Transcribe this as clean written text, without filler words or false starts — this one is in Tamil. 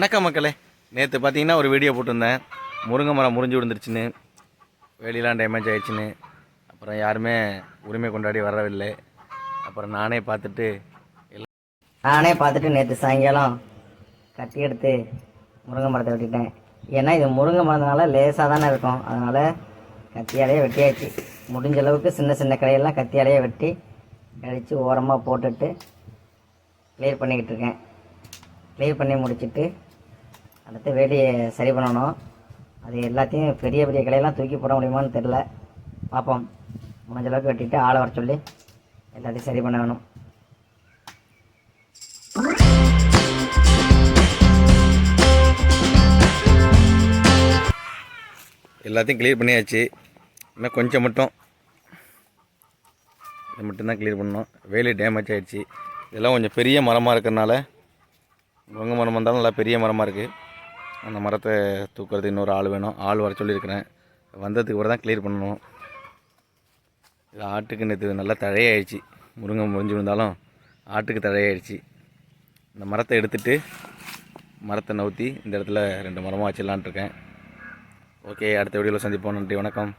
வணக்கம் மக்களே. நேற்று பார்த்தீங்கன்னா ஒரு வீடியோ போட்டிருந்தேன், முருங்கை மரம் முறிஞ்சு விழுந்துருச்சுன்னு, வேலிலாம் டேமேஜ் ஆகிடுச்சின்னு. அப்புறம் யாருமே உரிமை கொண்டாடி வரவில்லை. அப்புறம் நானே பார்த்துட்டு நேற்று சாயங்காலம் கட்டி எடுத்து முருங்கை மரத்தை வெட்டிட்டேன். ஏன்னா இது முருங்கை மரத்தினால லேசாக தானே இருக்கும், அதனால் கத்தியாலேயே வெட்டியாச்சு. முடிஞ்ச அளவுக்கு சின்ன சின்ன கடையெல்லாம் கத்தியாலேயே வெட்டி கழித்து ஓரமாக போட்டுட்டு கிளியர் பண்ணிக்கிட்டு இருக்கேன். கிளியர் பண்ணி முடிச்சுட்டு அடுத்து வேலியை சரி பண்ணணும். அது எல்லாத்தையும் பெரிய பெரிய கலையெல்லாம் தூக்கி போட முடியுமான்னு தெரில, பார்ப்போம். முடிஞ்ச அளவுக்கு வெட்டிட்டு ஆளை வர சொல்லி எல்லாத்தையும் சரி பண்ண வேணும். எல்லாத்தையும் கிளியர் பண்ணியாச்சு. இன்னும் கொஞ்சம் மட்டும், இதை மட்டும்தான் கிளியர் பண்ணணும். வேலி டேமேஜ் ஆகிடுச்சு. இதெல்லாம் கொஞ்சம் பெரிய மரமாக இருக்கிறனால, முருங்கை மரம் வந்தாலும் நல்லா பெரிய மரமாக இருக்குது. அந்த மரத்தை தூக்குறது இன்னொரு ஆள் வேணும். ஆள் வர சொல்லியிருக்கிறேன். வந்ததுக்கு அப்புறம் தான் கிளியர் பண்ணணும். இது ஆட்டுக்கு நேற்று நல்லா தழையாயிடுச்சு. முருங்கை முறிஞ்சு விழுந்தாலும் ஆட்டுக்கு தழையாயிடுச்சு. இந்த மரத்தை எடுத்துகிட்டு மரத்தை நவுத்தி இந்த இடத்துல 2 மரமாக வச்சிடலான்ட்டு இருக்கேன். ஓகே, அடுத்த வீடியோவில் சந்திப்போம். நன்றி, வணக்கம்.